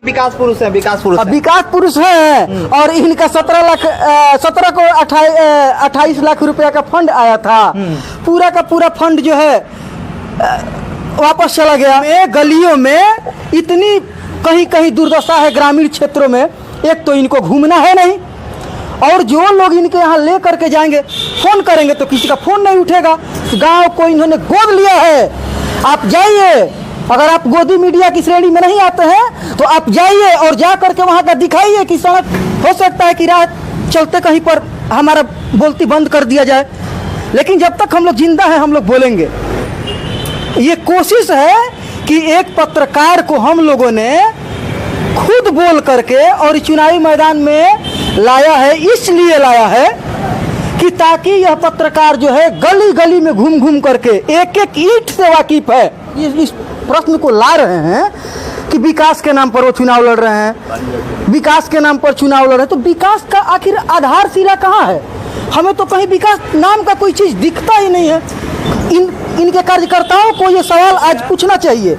विकास पुरुष है, विकास पुरुष अब विकास पुरुष है और इनका 17 को 28 लाख रुपया का फंड आया था। पूरा का पूरा फंड जो है वापस चला गया। गलियों में इतनी कहीं कहीं दुर्दशा है ग्रामीण क्षेत्रों में। एक तो इनको घूमना है नहीं, और जो लोग इनके यहाँ ले करके जाएंगे फोन करेंगे तो किसी का फोन नहीं उठेगा। गांव को इन्होंने गोद लिया है। आप जाइए, अगर आप गोदी मीडिया की श्रेणी में नहीं आते हैं तो आप जाइए और जा करके वहाँ का दिखाइए कि सड़क हो सकता है कि रात चलते कहीं पर हमारा बोलती बंद कर दिया जाए, लेकिन जब तक हम लोग जिंदा हैं हम लोग बोलेंगे। ये कोशिश है कि एक पत्रकार को हम लोगों ने खुद बोल करके और चुनावी मैदान में लाया है। इसलिए लाया है कि ताकि यह पत्रकार जो है गली गली में घूम घूम करके एक एक ईंट से वाकिफ है। इस प्रश्न को ला रहे हैं कि विकास के नाम पर वो चुनाव लड़ रहे हैं, विकास के नाम पर चुनाव लड़ रहे हैं। तो विकास का आखिर आधारशिला कहाँ है? हमें तो कहीं विकास नाम का कोई चीज़ दिखता ही नहीं है। इनके कार्यकर्ताओं को ये सवाल आज पूछना चाहिए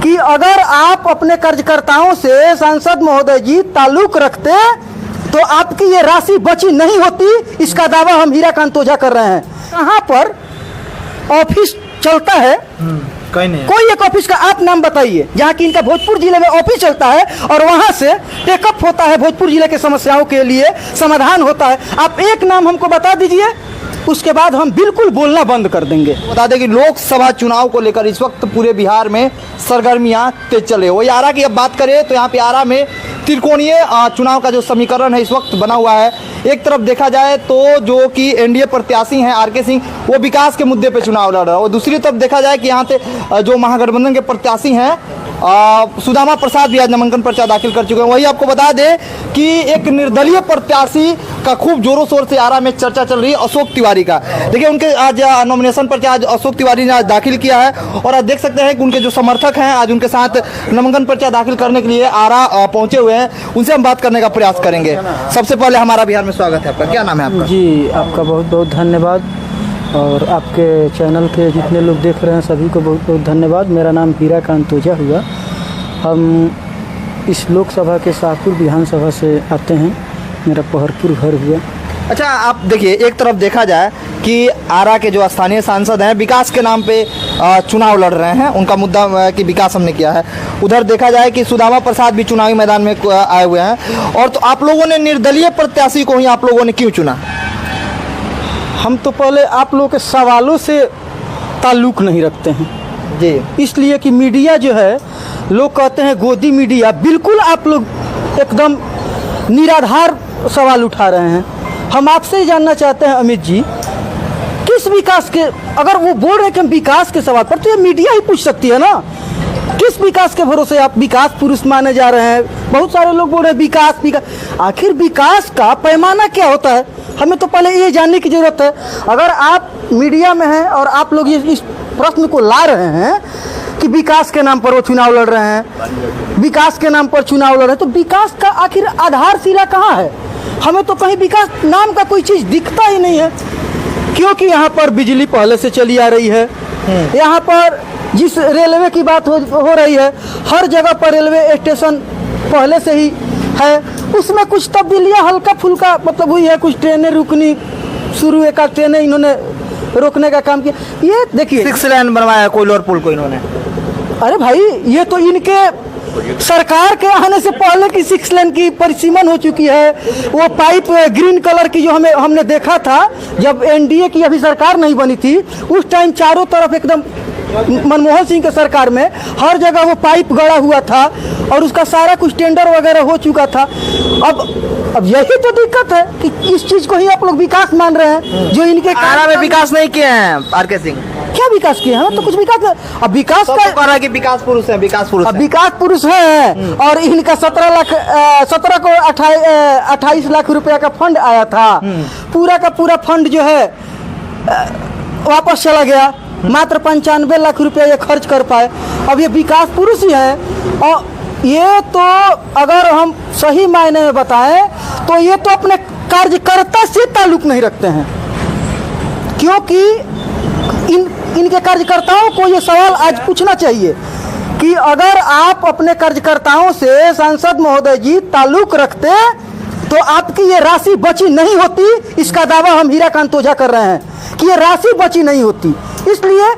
कि अगर आप अपने कार्यकर्ताओं से सांसद महोदय जी ताल्लुक रखते तो आपकी ये राशि बची नहीं होती। इसका दावा हम हीराकांत ओझा कर रहे हैं। कहाँ पर ऑफिस चलता है? कहीं नहीं। कोई एक ऑफिस का आप नाम बताइए जहाँ की इनका भोजपुर जिले में ऑफिस चलता है और वहाँ से टेकअप होता है, भोजपुर जिले के समस्याओं के लिए समाधान होता है। आप एक नाम हमको बता दीजिए, उसके बाद हम बिल्कुल बोलना बंद कर देंगे। बता दें कि लोकसभा चुनाव को लेकर इस वक्त पूरे बिहार में सरगर्मियां तेज चले। वही आरा की अब बात करें तो यहाँ पे आरा में त्रिकोणीय चुनाव का जो समीकरण है इस वक्त बना हुआ है। एक तरफ देखा जाए तो जो कि एनडीए प्रत्याशी हैं आरके सिंह, वो विकास के मुद्दे पे चुनाव लड़ रहा है, और दूसरी तरफ देखा जाए कि यहाँ से जो महागठबंधन के प्रत्याशी हैं सुदामा प्रसाद भी आज नामांकन पर्चा दाखिल कर चुके हैं। वही आपको बता दें कि एक निर्दलीय प्रत्याशी का खूब जोरों शोर से आरा में चर्चा चल रही है, अशोक तिवारी का। देखिए उनके आज नॉमिनेशन पर्चा आज अशोक तिवारी ने आज दाखिल किया है, और आज देख सकते हैं कि उनके जो समर्थक हैं आज उनके साथ नामांकन पर्चा दाखिल करने के लिए आरा पहुंचे हुए हैं। उनसे हम बात करने का प्रयास करेंगे। सबसे पहले हमारा बिहार में स्वागत है आपका। क्या नाम है आपका? जी, आपका बहुत बहुत धन्यवाद, और आपके चैनल के जितने लोग देख रहे हैं सभी को बहुत बहुत धन्यवाद। मेरा नाम हीराकांत ओझा हुआ। हम इस लोकसभा के शाहपुर विधानसभा से आते हैं। मेरा पहरपुर घर हुआ। अच्छा, आप देखिए एक तरफ देखा जाए कि आरा के जो स्थानीय सांसद हैं विकास के नाम पे चुनाव लड़ रहे हैं, उनका मुद्दा कि विकास हमने किया है। उधर देखा जाए कि सुदामा प्रसाद भी चुनावी मैदान में आए हुए हैं, और तो आप लोगों ने निर्दलीय प्रत्याशी को ही आप लोगों ने क्यों चुना? हम तो पहले आप लोगों के सवालों से ताल्लुक नहीं रखते हैं जी, इसलिए कि मीडिया जो है, लोग कहते हैं गोदी मीडिया। बिल्कुल आप लोग एकदम निराधार सवाल उठा रहे हैं। हम आपसे ही जानना चाहते हैं अमित जी, किस विकास के, अगर वो बोल रहे हैं कि हम विकास के सवाल पर, तो ये मीडिया ही पूछ सकती है ना। किस विकास के भरोसे आप विकास पुरुष माने जा रहे हैं? बहुत सारे लोग बोल रहे हैं विकास विकास। आखिर विकास का पैमाना क्या होता है? हमें तो पहले ये जानने की जरूरत है। अगर आप मीडिया में हैं और आप लोग इस प्रश्न को ला रहे हैं कि विकास के नाम पर वो चुनाव लड़ रहे हैं, विकास के नाम पर चुनाव लड़ रहे हैं, तो विकास का आखिर आधारशिला कहाँ है? हमें तो कहीं विकास नाम का कोई चीज़ दिखता ही नहीं है। क्योंकि यहाँ पर बिजली पहले से चली आ रही है। यहाँ पर जिस रेलवे की बात हो रही है, हर जगह पर रेलवे स्टेशन पहले से ही है। उसमें कुछ तब्दीलियाँ हल्का फुल्का मतलब हुई है, कुछ ट्रेनें रुकनी शुरू, एक आध ट्रेनें इन्होंने रोकने का काम किया। ये देखिए 6 लेन बनवाया कोयलोर पुल को इन्होंने। अरे भाई, ये तो इनके सरकार के आने से पहले की 6 लेन की परिसीमन हो चुकी है। वो पाइप ग्रीन कलर की जो हमने देखा था जब एनडीए की अभी सरकार नहीं बनी थी, उस टाइम चारों तरफ एकदम मनमोहन सिंह के सरकार में हर जगह वो पाइप गड़ा हुआ था और उसका सारा कुछ टेंडर वगैरह हो चुका था। अब यही तो दिक्कत है कि इस चीज को ही आप लोग विकास मान रहे हैं, जो इनके आरा में विकास नहीं किए हैं आरके सिंह। क्या विकास किया है? तो कुछ विकास, अब विकास का कि विकास पुरुष है, विकास पुरुष अब विकास पुरुष है और इनका 17 को 28 लाख रुपया का फंड आया था। पूरा का पूरा फंड जो है वापस चला गया। मात्र 95 लाख रुपया ये खर्च कर पाए। अब ये विकास पुरुष ही है। और ये तो अगर हम सही मायने में बताएं तो ये तो अपने कार्यकर्ता से ताल्लुक नहीं रखते हैं, क्योंकि इनके कार्यकर्ताओं को ये सवाल आज पूछना चाहिए कि अगर आप अपने कार्यकर्ताओं से सांसद महोदय जी ताल्लुक रखते तो आपकी ये राशि बची नहीं होती। इसका दावा हम हीराकांत ओझा कर रहे हैं कि ये राशि बची नहीं होती। इसलिए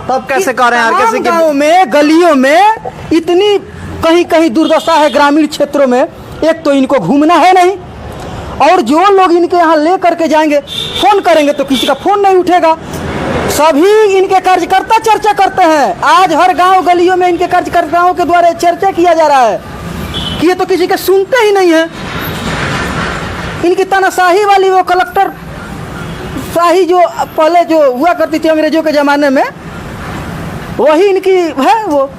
तब कैसे कह रहे हैं यार, कैसे गाँव में गलियों में इतनी कहीं कहीं दुर्दशा है ग्रामीण क्षेत्रों में। एक तो इनको घूमना है नहीं, और जो लोग इनके यहाँ ले करके जाएंगे फोन करेंगे तो किसी का फोन नहीं उठेगा। सभी इनके कार्यकर्ता चर्चा करते हैं। आज हर गांव गलियों में इनके कार्यकर्ताओं के द्वारा चर्चा किया जा रहा है कि ये तो किसी के सुनते ही नहीं है। इनकी तानाशाही वाली वो कलेक्टर शाही जो पहले जो हुआ करती थी अंग्रेजों के ज़माने में, वही इनकी है वो।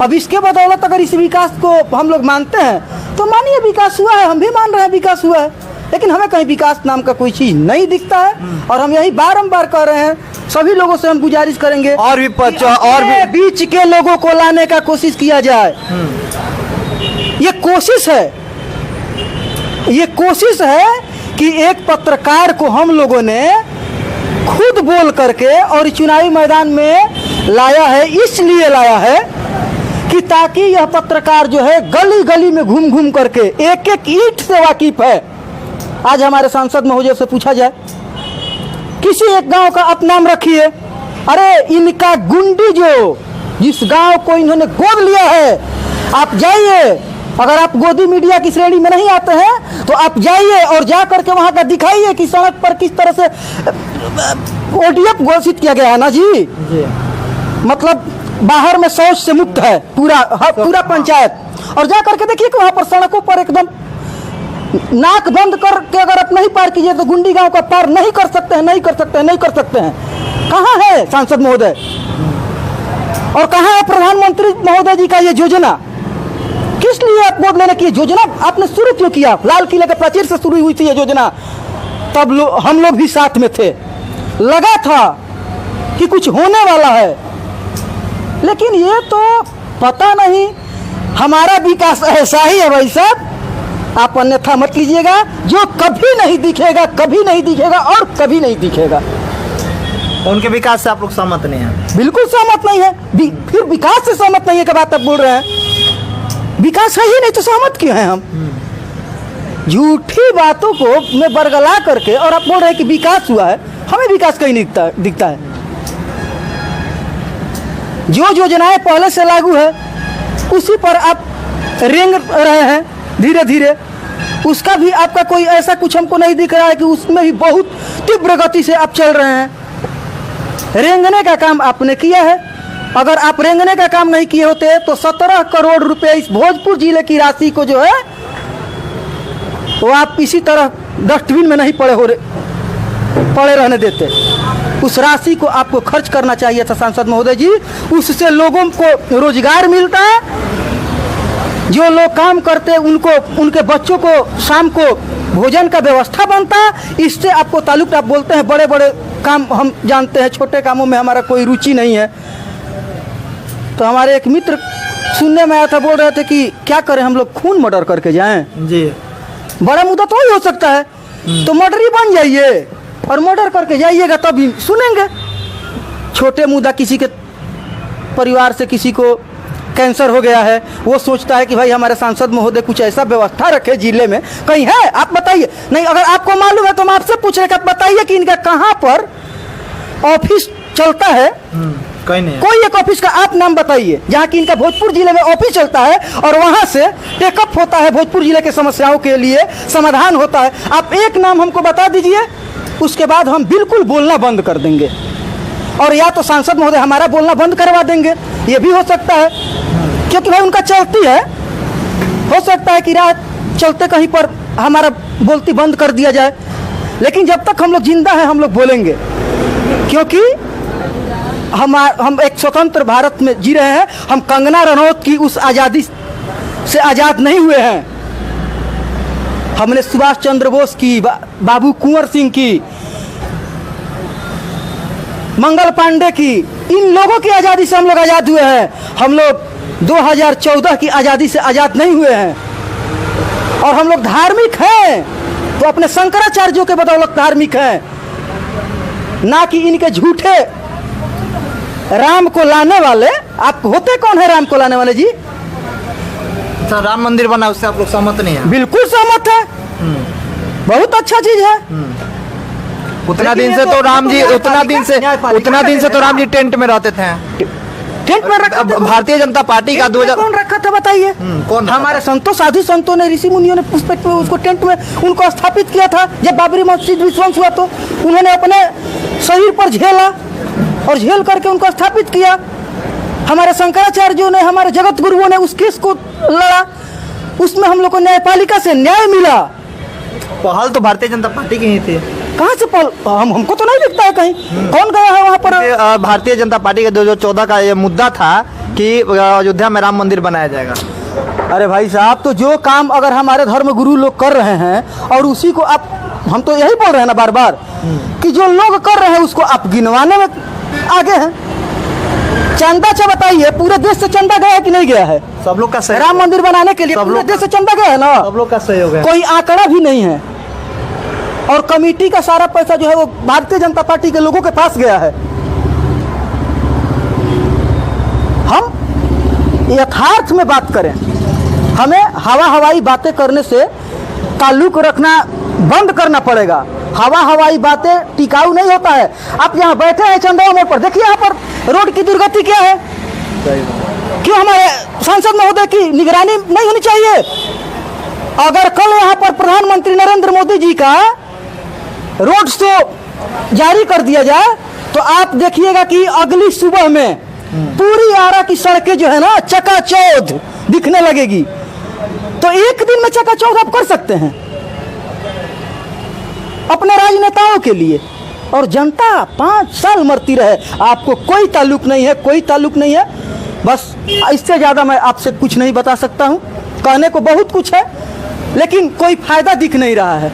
अब इसके बदौलत अगर इस विकास को हम लोग मानते हैं तो मानिए विकास हुआ है, हम भी मान रहे हैं विकास हुआ है, लेकिन हमें कहीं विकास नाम का कोई चीज़ नहीं दिखता है। और हम यही बारंबार कह रहे हैं, सभी लोगों से हम गुजारिश करेंगे और भी बीच के लोगों को लाने का कोशिश किया जाए। ये कोशिश है कि एक पत्रकार को हम लोगों ने खुद बोल करके और चुनावी मैदान में लाया है। इसलिए लाया है कि ताकि यह पत्रकार जो है गली गली में घूम घूम करके एक एक ईंट से वाकिफ है। आज हमारे सांसद महोदय से पूछा जाए, किसी एक गांव का आप नाम रखिए, अरे इनका गुंडी जो जिस गांव को इन्होंने गोद लिया है, आप जाइए। अगर आप गोदी मीडिया की श्रेणी में नहीं आते हैं तो आप जाइए और जा करके वहां का दिखाइए कि सड़क पर किस तरह से ओडीएफ घोषित किया गया है ना जी। मतलब बाहर में शौच से मुक्त है पूरा पंचायत। और जा करके देखिए कि वहां पर सड़कों पर एकदम नाक बंद करके अगर आप नहीं पार कीजिए तो गुंडी गांव का पार नहीं कर सकते हैं। कहाँ है सांसद महोदय और कहाँ है प्रधानमंत्री महोदय जी का ये योजना? किस लिए आप गोद लेने की योजना आपने शुरू क्यों किया? लाल किले के प्राचीर से शुरू हुई थी ये योजना, तब हम लोग भी साथ में थे। लगा था कि कुछ होने वाला है, लेकिन ये तो पता नहीं। हमारा विकास ऐसा ही है भाई साहब, आप अन्यथा मत लीजिएगा, जो कभी नहीं दिखेगा और कभी नहीं दिखेगा। उनके विकास से आप लोग सहमत नहीं हैं? बिल्कुल सहमत नहीं है। फिर विकास से सहमत नहीं है क्या बात आप बोल रहे हैं? विकास है ही नहीं तो सहमत क्यों हैं हम? झूठी बातों को में बरगला करके और आप बोल रहे हैं कि विकास हुआ है। हमें विकास कहीं नहीं दिखता है। जो योजनाएं पहले से लागू है उसी पर आप रेंग रहे हैं धीरे धीरे। उसका भी आपका कोई ऐसा कुछ हमको नहीं दिख रहा है कि उसमें भी बहुत तीव्र गति से आप चल रहे हैं। रेंगने का काम आपने किया है। अगर आप रेंगने का काम नहीं किए होते तो 17 करोड़ रुपए इस भोजपुर जिले की राशि को जो है वो आप इसी तरह डस्टबिन में नहीं पड़े रहने देते। उस राशि को आपको खर्च करना चाहिए था सांसद महोदय जी। उससे लोगों को रोजगार मिलता है, जो लोग काम करते उनको उनके बच्चों को शाम को भोजन का व्यवस्था बनता। इससे आपको ताल्लुक, आप बोलते हैं बड़े बड़े काम हम जानते हैं, छोटे कामों में हमारा कोई रुचि नहीं है। तो हमारे एक मित्र सुनने में आया था, बोल रहे थे कि क्या करें हम लोग, खून मर्डर करके जाएं जी। बड़ा मुद्दा तो ही हो सकता है, तो मर्डर ही बन जाइए और मर्डर करके जाइएगा तभी सुनेंगे। छोटे मुद्दा, किसी के परिवार से किसी को कैंसर हो गया है, वो सोचता है कि भाई हमारे सांसद महोदय कुछ ऐसा व्यवस्था रखे जिले में, कहीं है आप बताइए। नहीं, अगर आपको मालूम है तो हम आपसे पूछ रहे हैं, बताइए कि इनका कहाँ पर ऑफिस चलता है? कहीं नहीं। कोई एक ऑफिस का आप नाम बताइए जहाँ की इनका भोजपुर जिले में ऑफिस चलता है और वहाँ से टेकअप होता है, भोजपुर जिले के समस्याओं के लिए समाधान होता है। आप एक नाम हमको बता दीजिए, उसके बाद हम बिल्कुल बोलना बंद कर देंगे। और या तो सांसद महोदय हमारा बोलना बंद करवा देंगे, ये भी हो सकता है, क्योंकि भाई उनका चलती है। हो सकता है कि रात चलते कहीं पर हमारा बोलती बंद कर दिया जाए, लेकिन जब तक हम लोग जिंदा हैं हम लोग बोलेंगे, क्योंकि हम एक स्वतंत्र भारत में जी रहे हैं। हम कंगना रनौत की उस आज़ादी से आज़ाद नहीं हुए हैं। हमने सुभाष चंद्र बोस की, बाबू कुंवर सिंह की, मंगल पांडे की, इन लोगों की आज़ादी से हम लोग आज़ाद हुए हैं। हम लोग 2014 की आज़ादी से आज़ाद नहीं हुए हैं। और हम लोग धार्मिक हैं तो अपने शंकराचार्यों के बदौलत धार्मिक हैं, ना कि इनके झूठे राम को लाने वाले, आप होते कौन है राम को लाने वाले जी? अच्छा, राम मंदिर बना उससे आप लोग सहमत नहीं है? बिल्कुल सहमत है, बहुत अच्छा चीज है। उतना लेकिन दिन ये से तो- तो राम जी ये तो उतना दिन से न्यायपालिका तो राम जी टेंट में रहते थे। टेंट में रखा था? भारतीय जनता पार्टी का टेंट में 2000 कौन रखा था बताइए? कौन रखा हमारे संतों, साधु संतों ने, ऋषि मुनियों ने उस पे उसको टेंट में उनको स्थापित किया था। जब बाबरी मस्जिद विध्वंस हुआ तो उन्होंने अपने शरीर पर झेला और झेल करके उनको स्थापित किया। हमारे शंकराचार्यों ने, हमारे जगत गुरुओं ने उस केस को लड़ा, उसमें हम लोग को न्यायपालिका से न्याय मिला। पहल तो भारतीय जनता पार्टी की ही थी। कहाँ से हमको तो नहीं दिखता है कहीं। कौन गया है वहाँ पर? भारतीय जनता पार्टी का 2014 का ये मुद्दा था कि अयोध्या में राम मंदिर बनाया जाएगा। अरे भाई साहब, तो जो काम अगर हमारे धर्म गुरु लोग कर रहे हैं और उसी को आप, हम तो यही बोल रहे हैं ना बार बार कि जो लोग कर रहे हैं उसको आप गिनवाने में आगे हैं। चंदा अच्छा बताइए, पूरे देश से चंदा गया है कि नहीं गया है? सब लोग का सहयोग, राम मंदिर बनाने के लिए सब पूरे लोग- देश से चंदा गया है ना? सब लोग का सहयोग है। कोई आंकड़ा भी नहीं है। और कमेटी का सारा पैसा जो है वो भारतीय जनता पार्टी के लोगों के पास गया है। हम यथार्थ में बात करें, हमें हवा हवाई बातें करने से ताल्लुक रखना बंद करना पड़ेगा। हवा हवाई बातें टिकाऊ नहीं होता है। आप यहाँ बैठे हैं चंदवा मोड़ पर, देखिए यहाँ पर रोड की दुर्गति क्या है। क्यों हमारे सांसद महोदय की निगरानी नहीं होनी चाहिए? अगर कल यहाँ पर प्रधानमंत्री नरेंद्र मोदी जी का रोड शो जारी कर दिया जाए तो आप देखिएगा कि अगली सुबह में पूरी आरा की सड़कें जो है ना चकाचौंध दिखने लगेगी। तो एक दिन में चकाचौंध आप कर सकते हैं अपने राजनेताओं के लिए, और जनता 5 साल मरती रहे, आपको कोई ताल्लुक नहीं है, कोई ताल्लुक नहीं है। बस इससे ज़्यादा मैं आपसे कुछ नहीं बता सकता हूँ। कहने को बहुत कुछ है लेकिन कोई फायदा दिख नहीं रहा है।